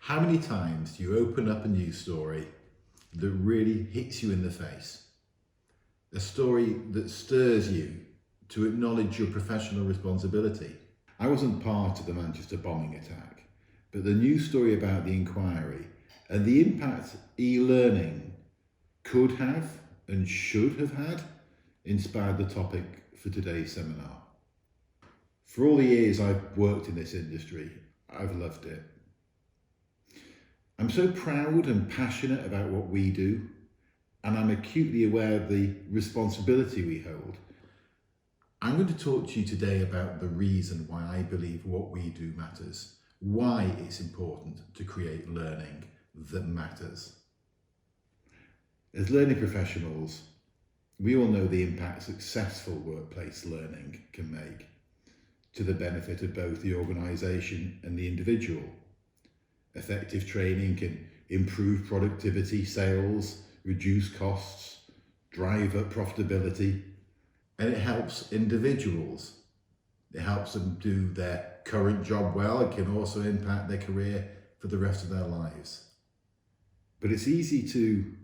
How many times do you open up a news story that really hits you in the face? A story that stirs you to acknowledge your professional responsibility. I wasn't part of the Manchester bombing attack, but the news story about the inquiry and the impact e-learning could have and should have had inspired the topic for today's seminar. For all the years I've worked in this industry, I've loved it. I'm so proud and passionate about what we do, and I'm acutely aware of the responsibility we hold. I'm going to talk to you today about the reason why I believe what we do matters, why it's important to create learning that matters. As learning professionals, we all know the impact successful workplace learning can make to the benefit of both the organisation and the individual. Effective training can improve productivity, sales, reduce costs, drive up profitability, and it helps individuals. It helps them do their current job well. It can also impact their career for the rest of their lives. But it's easy to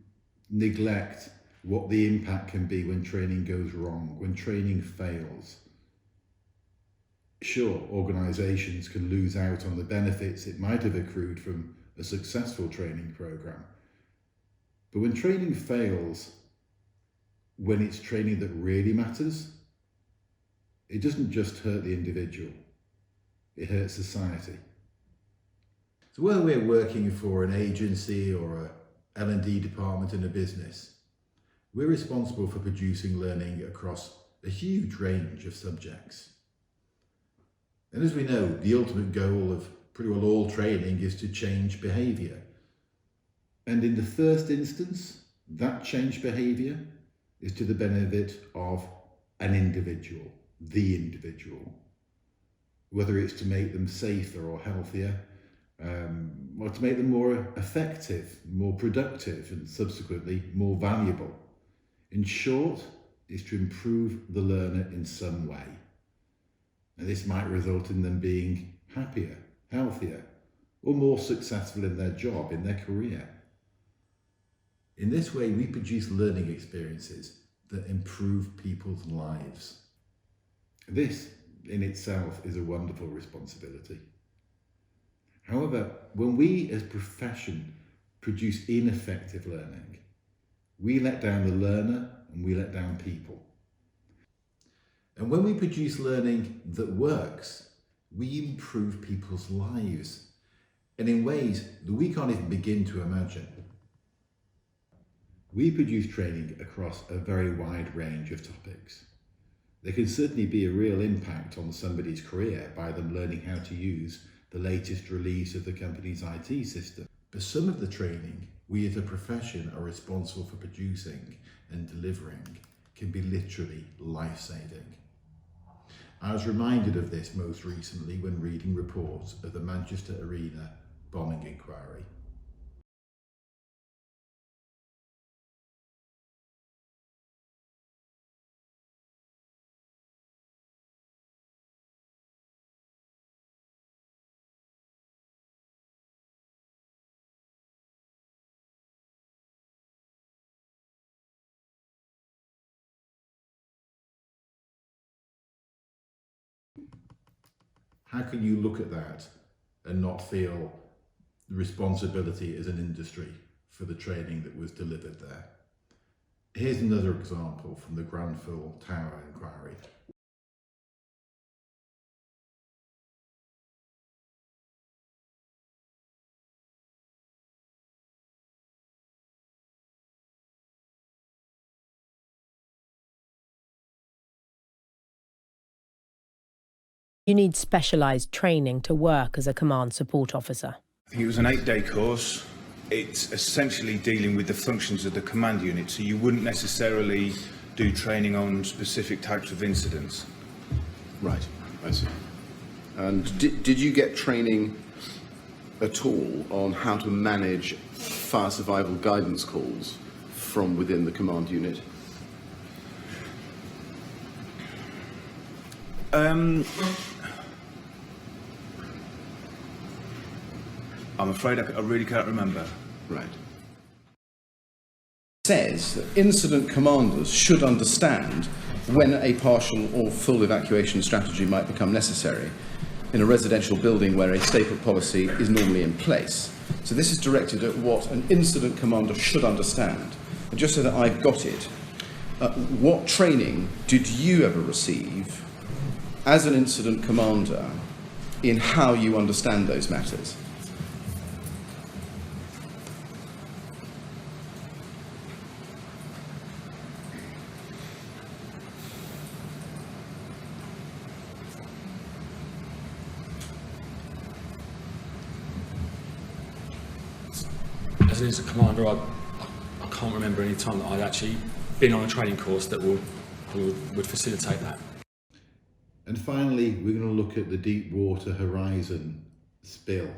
neglect what the impact can be when training goes wrong, when training fails. Sure, organisations can lose out on the benefits it might have accrued from a successful training programme. But when training fails, when it's training that really matters, it doesn't just hurt the individual, it hurts society. So whether we're working for an agency or a L&D department in a business, we're responsible for producing learning across a huge range of subjects. And as we know, the ultimate goal of pretty well all training is to change behaviour. And in the first instance, that change behaviour is to the benefit of an individual, the individual. Whether it's to make them safer or healthier, or to make them more effective, more productive, and subsequently more valuable. In short, is to improve the learner in some way. And this might result in them being happier, healthier, or more successful in their job, in their career. In this way, we produce learning experiences that improve people's lives. This, in itself, is a wonderful responsibility. However, when we as a profession produce ineffective learning, we let down the learner and we let down people. And when we produce learning that works, we improve people's lives, and in ways that we can't even begin to imagine. We produce training across a very wide range of topics. There can certainly be a real impact on somebody's career by them learning how to use the latest release of the company's IT system. But some of the training we as a profession are responsible for producing and delivering can be literally life-saving. I was reminded of this most recently when reading reports of the Manchester Arena bombing inquiry. How can you look at that and not feel responsibility as an industry for the training that was delivered there? Here's another example from the Grenfell Tower inquiry. You need specialised training to work as a command support officer. I think it was an 8-day course. It's essentially dealing with the functions of the command unit, so you wouldn't necessarily do training on specific types of incidents. Right, I see. And did you get training at all on how to manage fire survival guidance calls from within the command unit? I'm afraid I really can't remember. Right. Says that incident commanders should understand when a partial or full evacuation strategy might become necessary in a residential building where a stay-put policy is normally in place. So this is directed at what an incident commander should understand. And just so that I've got it, what training did you ever receive as an incident commander in how you understand those matters? As an incident commander, I can't remember any time that I'd actually been on a training course that would facilitate that. And finally, we're going to look at the Deepwater Horizon spill.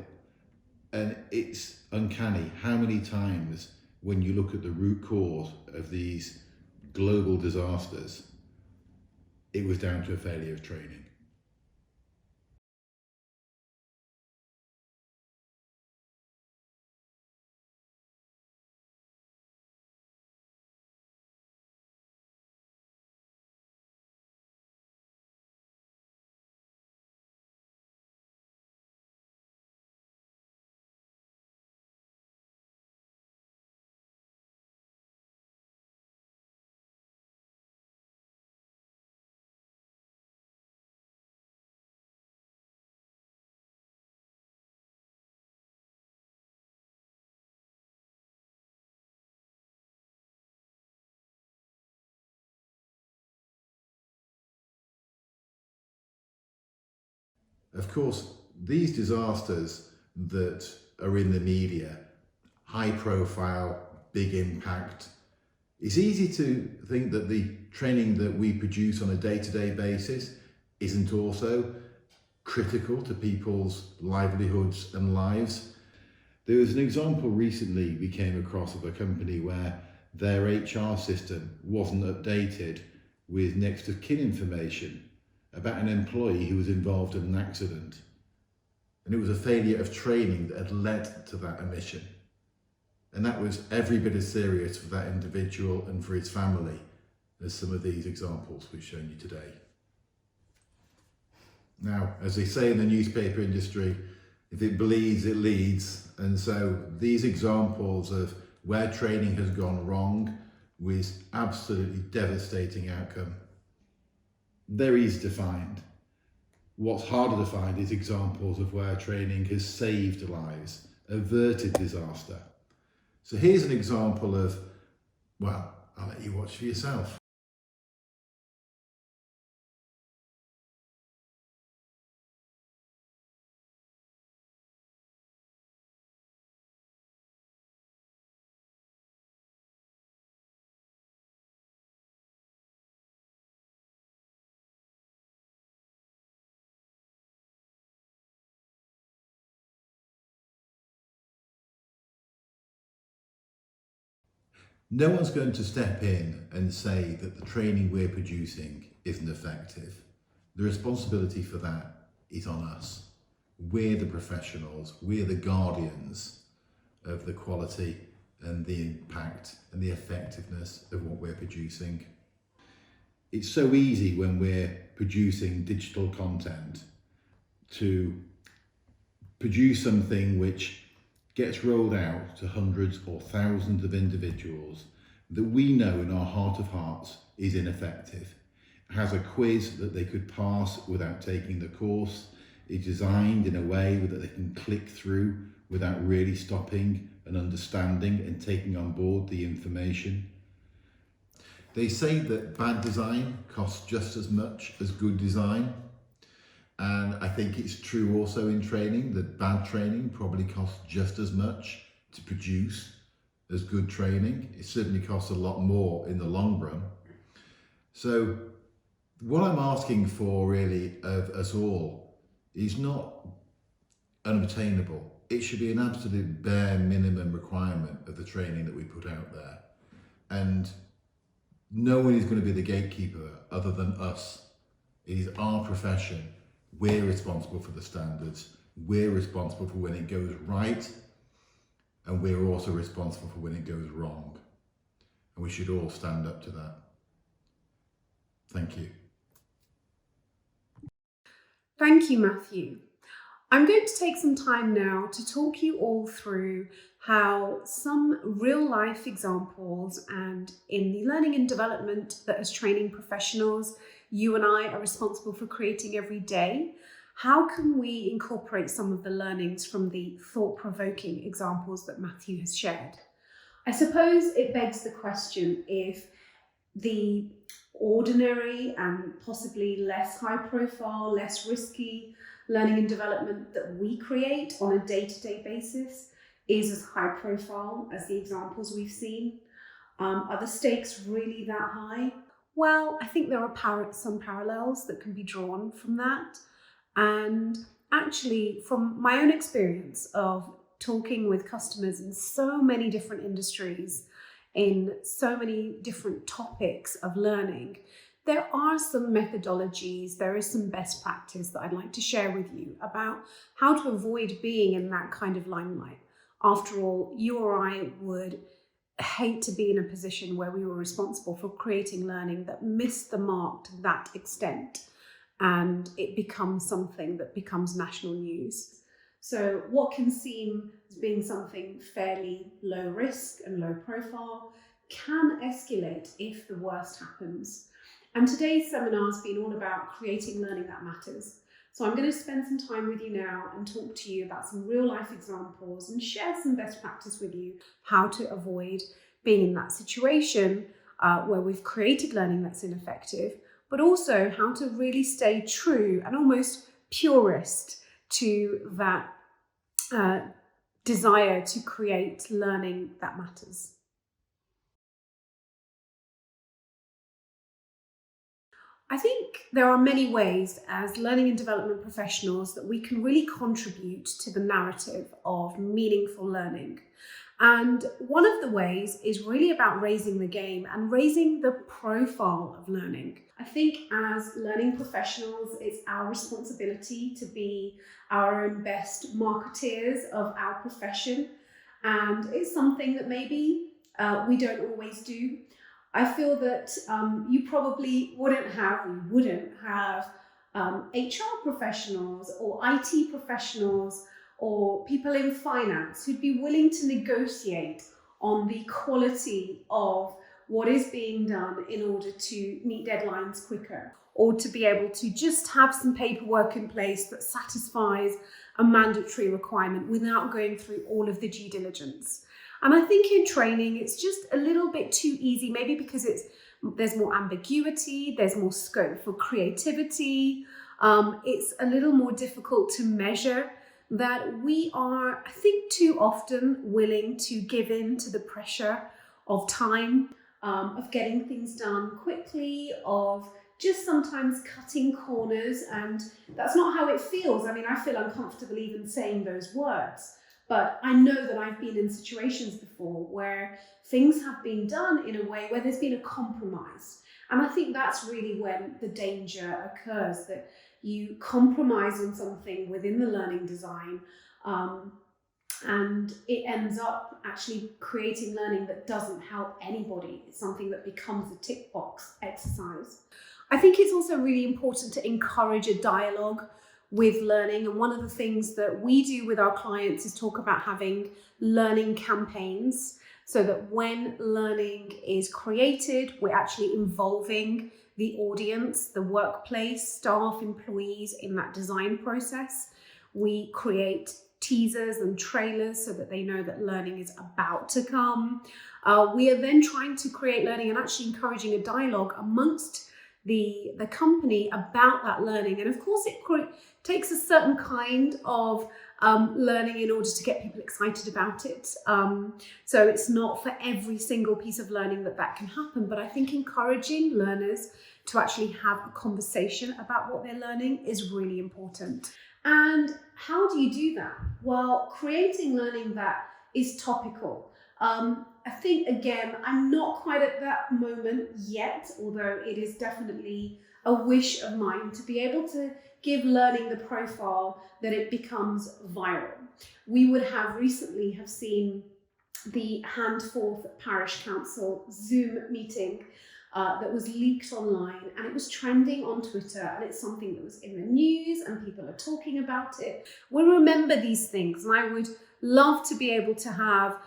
And it's uncanny how many times when you look at the root cause of these global disasters, it was down to a failure of training. Of course, these disasters that are in the media, high profile, big impact, it's easy to think that the training that we produce on a day-to-day basis isn't also critical to people's livelihoods and lives. There was an example recently we came across of a company where their HR system wasn't updated with next of kin information about an employee who was involved in an accident. And it was a failure of training that had led to that omission. And that was every bit as serious for that individual and for his family as some of these examples we've shown you today. Now, as they say in the newspaper industry, if it bleeds, it leads. And so these examples of where training has gone wrong with absolutely devastating outcome, they're easy to find. What's harder to find is examples of where training has saved lives, averted disaster. So here's an example of, well, I'll let you watch for yourself. No one's going to step in and say that the training we're producing isn't effective. The responsibility for that is on us. We're the professionals, we're the guardians of the quality and the impact and the effectiveness of what we're producing. It's so easy when we're producing digital content to produce something which gets rolled out to hundreds or thousands of individuals that we know in our heart of hearts is ineffective. It has a quiz that they could pass without taking the course. It's designed in a way that they can click through without really stopping and understanding and taking on board the information. They say that bad design costs just as much as good design. And I think it's true also in training that bad training probably costs just as much to produce as good training. It certainly costs a lot more in the long run. So what I'm asking for really of us all is not unobtainable. It should be an absolute bare minimum requirement of the training that we put out there. And no one is going to be the gatekeeper other than us. It is our profession. We're responsible for the standards. We're responsible for when it goes right, and we're also responsible for when it goes wrong. And we should all stand up to that. Thank you. Thank you, Matthew. I'm going to take some time now to talk you all through how some real life examples, and in the learning and development that as training professionals, you and I are responsible for creating every day, how can we incorporate some of the learnings from the thought-provoking examples that Matthew has shared? I suppose it begs the question if the ordinary and possibly less high profile, less risky learning and development that we create on a day-to-day basis is as high profile as the examples we've seen. Are the stakes really that high? Well, I think there are some parallels that can be drawn from that. And actually, from my own experience of talking with customers in so many different industries, in so many different topics of learning, there are some methodologies, there is some best practice that I'd like to share with you about how to avoid being in that kind of limelight. After all, you or I would hate to be in a position where we were responsible for creating learning that missed the mark to that extent, and it becomes something that becomes national news. So what can seem as being something fairly low risk and low profile can escalate if the worst happens. And today's seminar has been all about creating learning that matters. So I'm going to spend some time with you now and talk to you about some real life examples and share some best practice with you, how to avoid being in that situation where we've created learning that's ineffective, but also how to really stay true and almost purist to that desire to create learning that matters. I think there are many ways as learning and development professionals that we can really contribute to the narrative of meaningful learning. And one of the ways is really about raising the game and raising the profile of learning. I think as learning professionals, it's our responsibility to be our own best marketeers of our profession. And it's something that maybe we don't always do. I feel that you probably wouldn't have HR professionals or IT professionals or people in finance who'd be willing to negotiate on the quality of what is being done in order to meet deadlines quicker, or to be able to just have some paperwork in place that satisfies a mandatory requirement without going through all of the due diligence. And I think in training, it's just a little bit too easy, maybe because there's more ambiguity, there's more scope for creativity. It's a little more difficult to measure that we are, I think, too often willing to give in to the pressure of time, of getting things done quickly, of just sometimes cutting corners. And that's not how it feels. I mean, I feel uncomfortable even saying those words. But I know that I've been in situations before where things have been done in a way where there's been a compromise. And I think that's really when the danger occurs, that you compromise on something within the learning design and it ends up actually creating learning that doesn't help anybody. It's something that becomes a tick box exercise. I think it's also really important to encourage a dialogue with learning. And one of the things that we do with our clients is talk about having learning campaigns, so that when learning is created, we're actually involving the audience, the workplace, staff, employees in that design process. We create teasers and trailers so that they know that learning is about to come. We are then trying to create learning and actually encouraging a dialogue amongst the company about that learning. And of course, it takes a certain kind of learning in order to get people excited about it. So it's not for every single piece of learning that can happen, but I think encouraging learners to actually have a conversation about what they're learning is really important. And how do you do that? Well, creating learning that is topical. I think, again, I'm not quite at that moment yet, although it is definitely a wish of mine to be able to give learning the profile that it becomes viral. We would have recently have seen the Handforth Parish Council Zoom meeting that was leaked online, and it was trending on Twitter, and it's something that was in the news and people are talking about it. We remember these things, and I would love to be able to have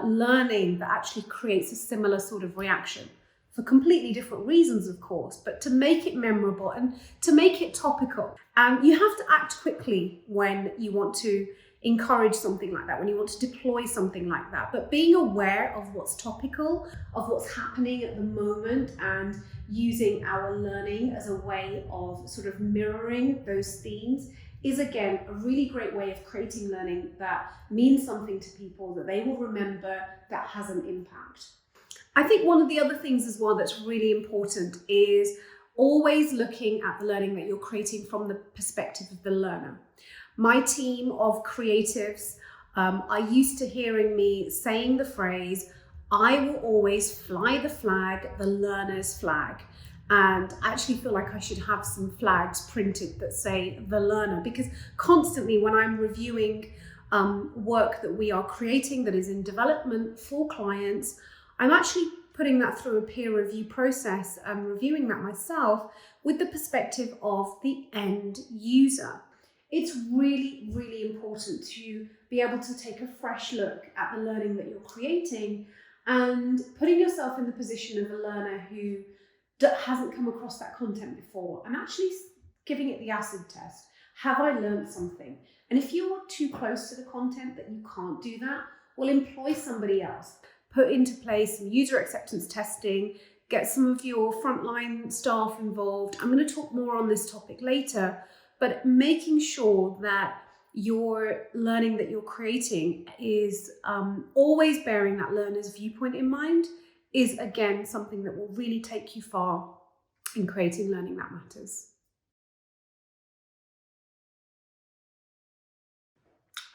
learning that actually creates a similar sort of reaction for completely different reasons, of course, but to make it memorable and to make it topical. And you have to act quickly when you want to encourage something like that, when you want to deploy something like that. But being aware of what's topical, of what's happening at the moment, and using our learning as a way of sort of mirroring those themes is, again, a really great way of creating learning that means something to people, that they will remember, that has an impact. I think one of the other things as well that's really important is always looking at the learning that you're creating from the perspective of the learner. My team of creatives are used to hearing me saying the phrase, I will always fly the flag, the learner's flag. And I actually feel like I should have some flags printed that say the learner, because constantly when I'm reviewing work that we are creating that is in development for clients, I'm actually putting that through a peer review process and reviewing that myself with the perspective of the end user. It's really, really important to be able to take a fresh look at the learning that you're creating and putting yourself in the position of a learner who hasn't come across that content before and actually giving it the acid test. Have I learned something? And if you're too close to the content that you can't do that, well, employ somebody else. Put into place some user acceptance testing, get some of your frontline staff involved. I'm going to talk more on this topic later, but making sure that your learning that you're creating is always bearing that learner's viewpoint in mind is, again, something that will really take you far in creating learning that matters.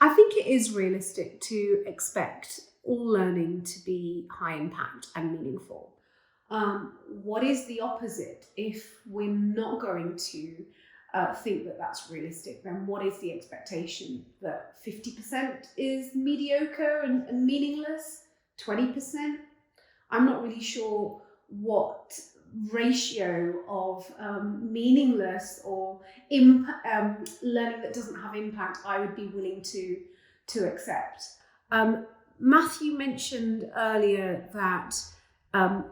I think it is realistic to expect all learning to be high impact and meaningful. What is the opposite? If we're not going to think that that's realistic, then what is the expectation? That 50% is mediocre and meaningless? 20%? I'm not really sure what ratio of meaningless or learning that doesn't have impact I would be willing to accept. Matthew mentioned earlier that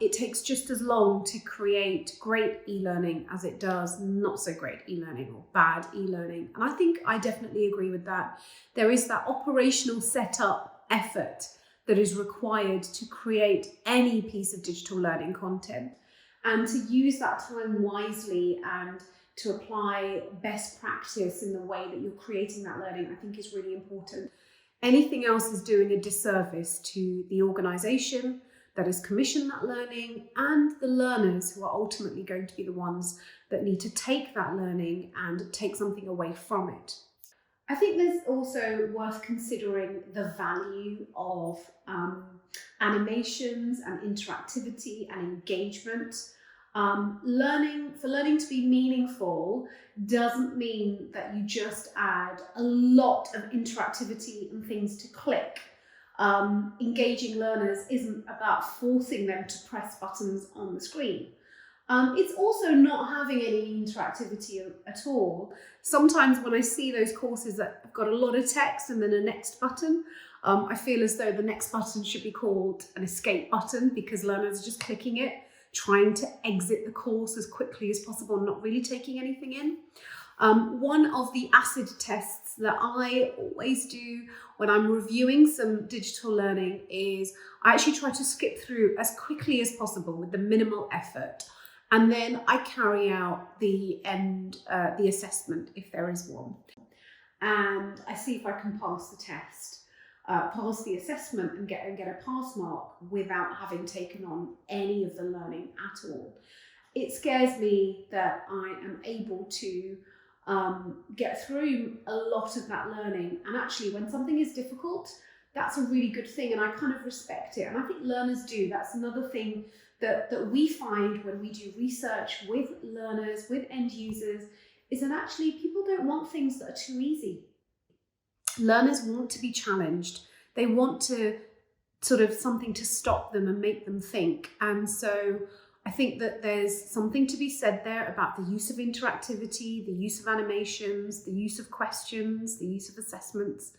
it takes just as long to create great e-learning as it does not so great e-learning or bad e-learning. And I think I definitely agree with that. There is that operational setup effort that is required to create any piece of digital learning content, and to use that time wisely and to apply best practice in the way that you're creating that learning, I think is really important. Anything else is doing a disservice to the organisation that has commissioned that learning and the learners who are ultimately going to be the ones that need to take that learning and take something away from it. I think there's also worth considering the value of animations and interactivity and engagement. For learning to be meaningful doesn't mean that you just add a lot of interactivity and things to click. Engaging learners isn't about forcing them to press buttons on the screen. It's also not having any interactivity at all. Sometimes when I see those courses that have got a lot of text and then a next button, I feel as though the next button should be called an escape button, because learners are just clicking it, trying to exit the course as quickly as possible, not really taking anything in. One of the acid tests that I always do when I'm reviewing some digital learning is I actually try to skip through as quickly as possible with the minimal effort. And then I carry out the assessment if there is one. And I see if I can pass the test, pass the assessment and get a pass mark without having taken on any of the learning at all. It scares me that I am able to get through a lot of that learning. And actually, when something is difficult, that's a really good thing, and I kind of respect it. And I think learners do. That's another thing that we find when we do research with learners, with end users, is that actually people don't want things that are too easy. Learners want to be challenged. They want to sort of something to stop them and make them think. And so I think that there's something to be said there about the use of interactivity, the use of animations, the use of questions, the use of assessments.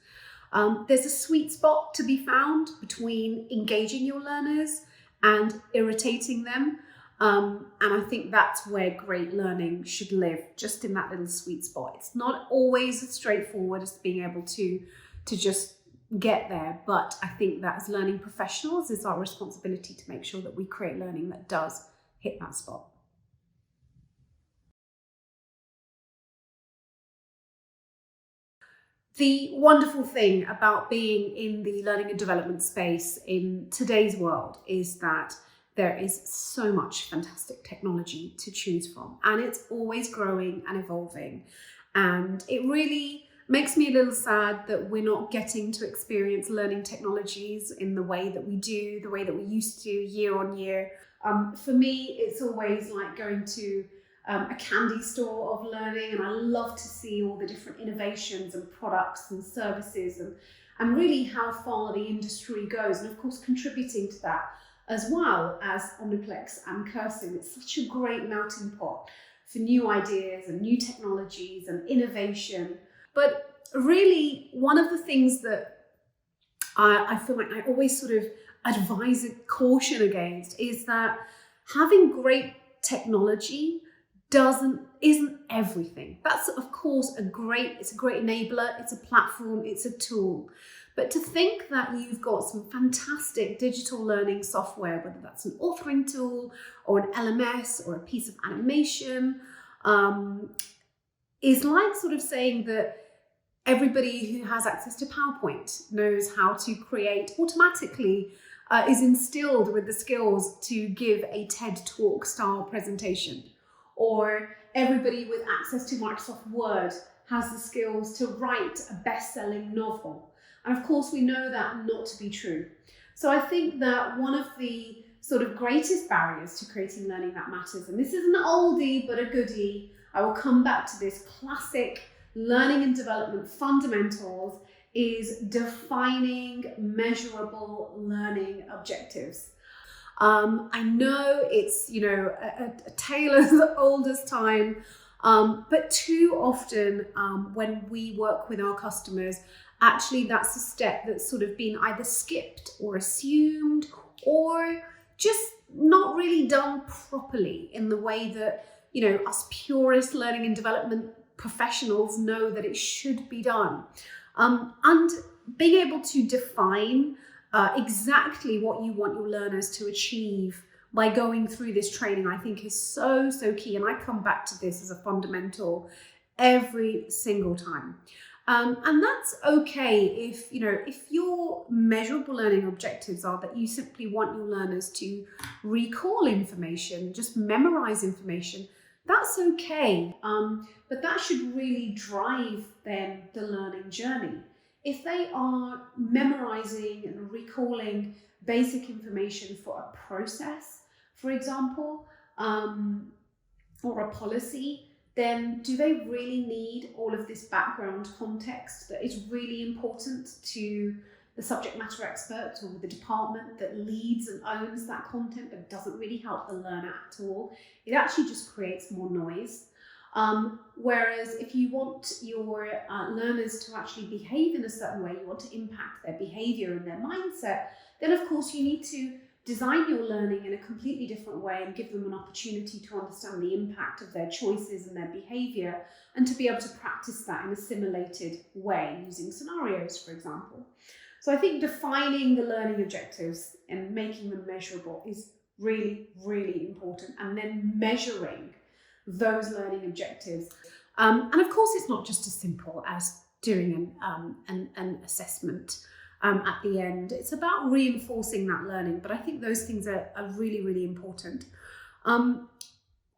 There's a sweet spot to be found between engaging your learners and irritating them. And I think that's where great learning should live, just in that little sweet spot. It's not always as straightforward as being able to just get there, but I think that as learning professionals, it's our responsibility to make sure that we create learning that does hit that spot. The wonderful thing about being in the learning and development space in today's world is that there is so much fantastic technology to choose from, and it's always growing and evolving. And it really makes me a little sad that we're not getting to experience learning technologies in the way that we do, the way that we used to year on year. For me, it's always like going to a candy store of learning, and I love to see all the different innovations and products and services and really how far the industry goes, and of course contributing to that as well as Omniplex and Cursing. It's such a great melting pot for new ideas and new technologies and innovation. But really, one of the things that I feel like I always sort of advise and caution against is that having great technology isn't everything. That's of course it's a great enabler, it's a platform, it's a tool. But to think that you've got some fantastic digital learning software, whether that's an authoring tool or an LMS or a piece of animation, is like sort of saying that everybody who has access to PowerPoint knows how to create automatically, is instilled with the skills to give a TED Talk style presentation, or everybody with access to Microsoft Word has the skills to write a best-selling novel. And of course, we know that not to be true. So I think that one of the sort of greatest barriers to creating learning that matters, and this is an oldie but a goodie, I will come back to this classic learning and development fundamentals, is defining measurable learning objectives. I know it's, a tale as old as time, but too often when we work with our customers, actually that's a step that's sort of been either skipped or assumed or just not really done properly in the way that, us purist learning and development professionals know that it should be done. And being able to define exactly what you want your learners to achieve by going through this training, I think is so, so key. And I come back to this as a fundamental every single time. And that's okay if your measurable learning objectives are that you simply want your learners to recall information, just memorize information. That's okay, but that should really drive then the learning journey. If they are memorizing and recalling basic information for a process, for example, or a policy, then do they really need all of this background context that is really important to the subject matter expert or the department that leads and owns that content but doesn't really help the learner at all? It actually just creates more noise. Whereas if you want your learners to actually behave in a certain way, you want to impact their behavior and their mindset, then of course you need to design your learning in a completely different way and give them an opportunity to understand the impact of their choices and their behavior, and to be able to practice that in a simulated way using scenarios, for example. So I think defining the learning objectives and making them measurable is really, really important, and then measuring those learning objectives. And of course, it's not just as simple as doing an assessment at the end. It's about reinforcing that learning, but I think those things are really, really important.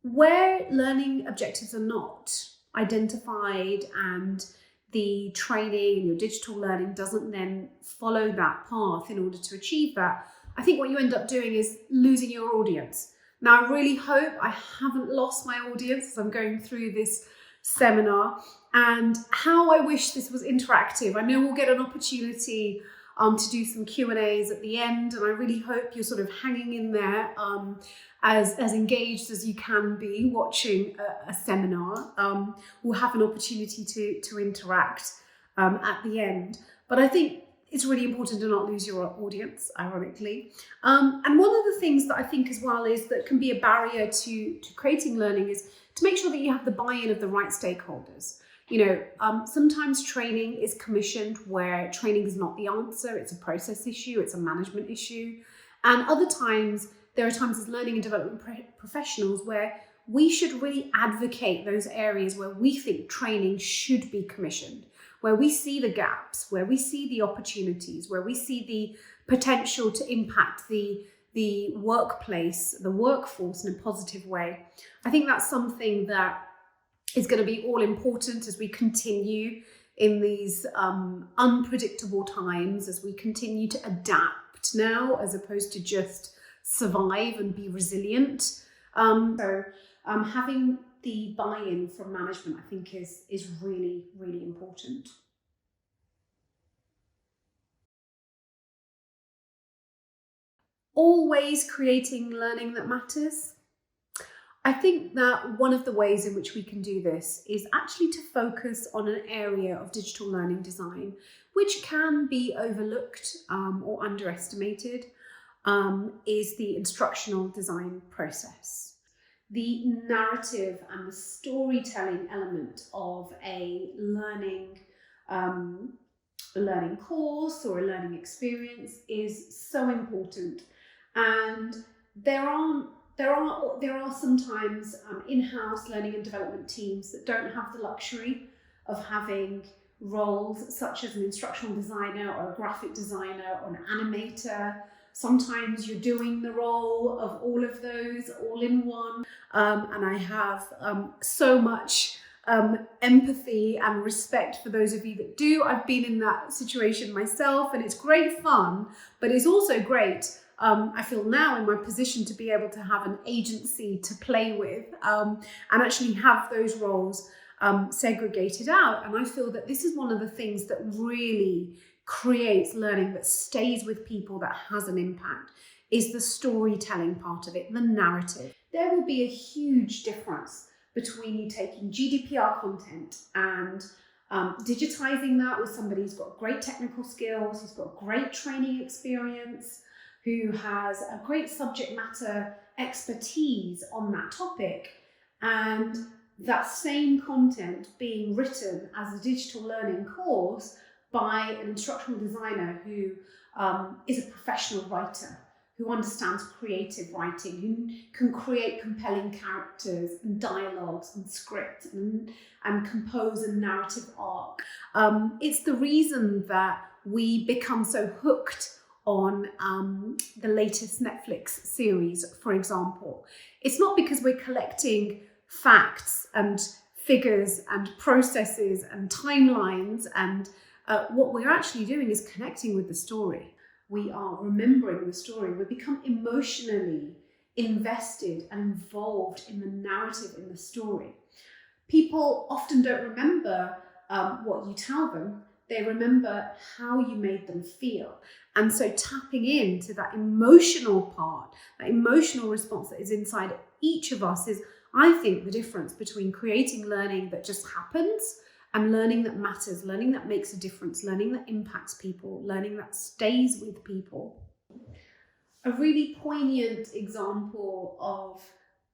Where learning objectives are not identified and the training and your digital learning doesn't then follow that path in order to achieve that, I think what you end up doing is losing your audience. Now, I really hope I haven't lost my audience as I'm going through this seminar, and how I wish this was interactive. I know we'll get an opportunity to do some Q&As at the end, and I really hope you're sort of hanging in there as engaged as you can be watching a seminar. We'll have an opportunity to interact at the end. But I think it's really important to not lose your audience, ironically. And one of the things that I think as well is that can be a barrier to creating learning is to make sure that you have the buy-in of the right stakeholders. You know, sometimes training is commissioned where training is not the answer, it's a process issue, it's a management issue. And other times, there are times as learning and development professionals where we should really advocate those areas where we think training should be commissioned, where we see the gaps, where we see the opportunities, where we see the potential to impact the workplace, the workforce in a positive way. I think that's something that is going to be all important as we continue in these unpredictable times, as we continue to adapt now, as opposed to just survive and be resilient. Having the buy-in from management, I think, is really, really important. Always creating learning that matters. I think that one of the ways in which we can do this is actually to focus on an area of digital learning design, which can be overlooked or underestimated, is the instructional design process. The narrative and the storytelling element of a learning course or a learning experience is so important. And there are sometimes in-house learning and development teams that don't have the luxury of having roles such as an instructional designer or a graphic designer or an animator. Sometimes you're doing the role of all of those all in one. And I have so much empathy and respect for those of you that do. I've been in that situation myself, and it's great fun, but it's also great. I feel now in my position to be able to have an agency to play with and actually have those roles segregated out. And I feel that this is one of the things that really creates learning that stays with people, that has an impact, is the storytelling part of it, the narrative. There will be a huge difference between you taking GDPR content and digitizing that with somebody who's got great technical skills, who's got great training experience, who has a great subject matter expertise on that topic, and that same content being written as a digital learning course by an instructional designer who is a professional writer, who understands creative writing, who can create compelling characters and dialogues and script and compose a narrative arc. It's the reason that we become so hooked on the latest Netflix series, for example. It's not because we're collecting facts and figures and processes and timelines, and what we're actually doing is connecting with the story. We are remembering the story. We become emotionally invested and involved in the narrative, in the story. People often don't remember what you tell them. They remember how you made them feel. And so tapping into that emotional part, that emotional response that is inside each of us is, I think, the difference between creating learning that just happens and learning that matters, learning that makes a difference, learning that impacts people, learning that stays with people. A really poignant example of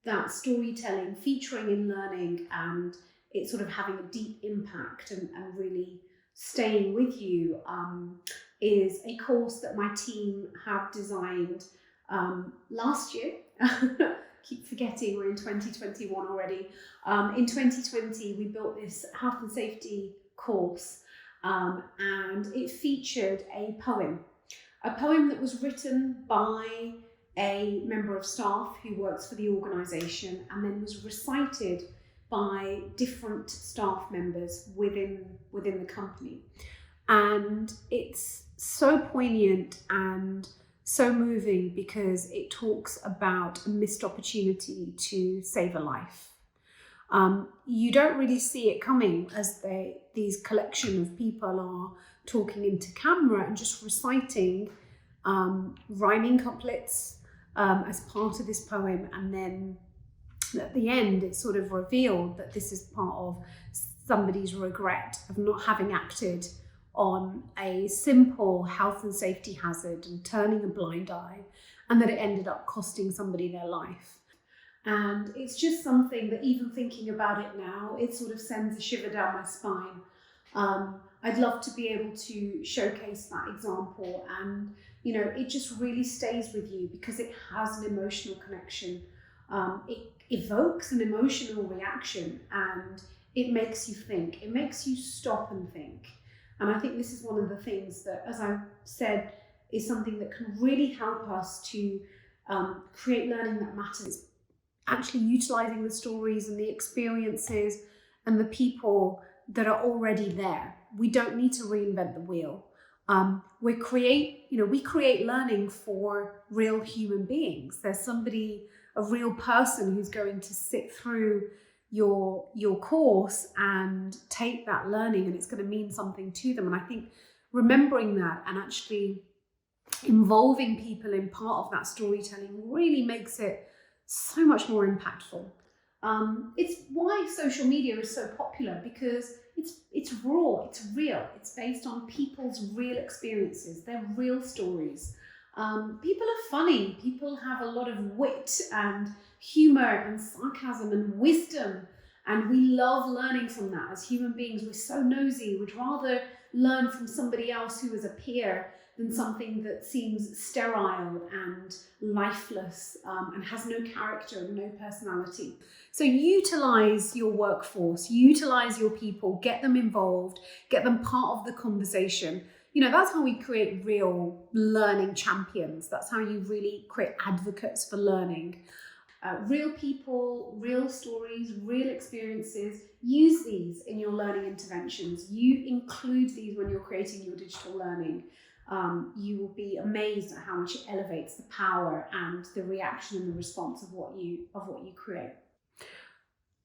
that storytelling featuring in learning and it sort of having a deep impact and really staying with you is a course that my team have designed last year. Keep forgetting we're in 2021 already. In 2020, we built this health and safety course, and it featured a poem that was written by a member of staff who works for the organisation and then was recited by different staff members within the company. And it's so poignant and so moving because it talks about a missed opportunity to save a life. You don't really see it coming as these collection of people are talking into camera and just reciting rhyming couplets as part of this poem, and then at the end it's sort of revealed that this is part of somebody's regret of not having acted on a simple health and safety hazard and turning a blind eye, and that it ended up costing somebody their life. And it's just something that, even thinking about it now, it sort of sends a shiver down my spine. I'd love to be able to showcase that example, and it just really stays with you because it has an emotional connection. It evokes an emotional reaction, and it makes you think. It makes you stop and think. And I think this is one of the things that, as I said, is something that can really help us to create learning that matters. Actually utilising the stories and the experiences and the people that are already there. We don't need to reinvent the wheel. We create learning for real human beings. There's a real person who's going to sit through your course and take that learning, and it's going to mean something to them. And I think remembering that and actually involving people in part of that storytelling really makes it so much more impactful. It's why social media is so popular, because it's raw, it's real, it's based on people's real experiences, their real stories. People are funny, people have a lot of wit and humour and sarcasm and wisdom, and we love learning from that. As human beings, we're so nosy, we'd rather learn from somebody else who is a peer than something that seems sterile and lifeless and has no character and no personality. So utilise your workforce, utilise your people, get them involved, get them part of the conversation. That's how we create real learning champions. That's how you really create advocates for learning. Real people, real stories, real experiences. Use these in your learning interventions. You include these when you're creating your digital learning. You will be amazed at how much it elevates the power and the reaction and the response of what you create.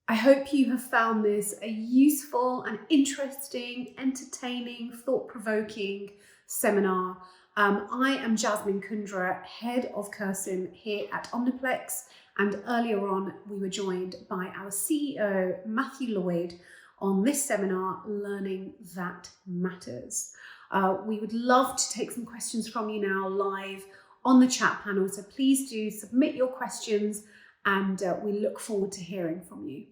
I hope you have found this a useful and interesting, entertaining, thought-provoking seminar. I am Jasmine Kundra, Head of Cursin here at Omniplex, and earlier on we were joined by our CEO, Matthew Lloyd, on this seminar, Learning That Matters. We would love to take some questions from you now live on the chat panel, so please do submit your questions, and we look forward to hearing from you.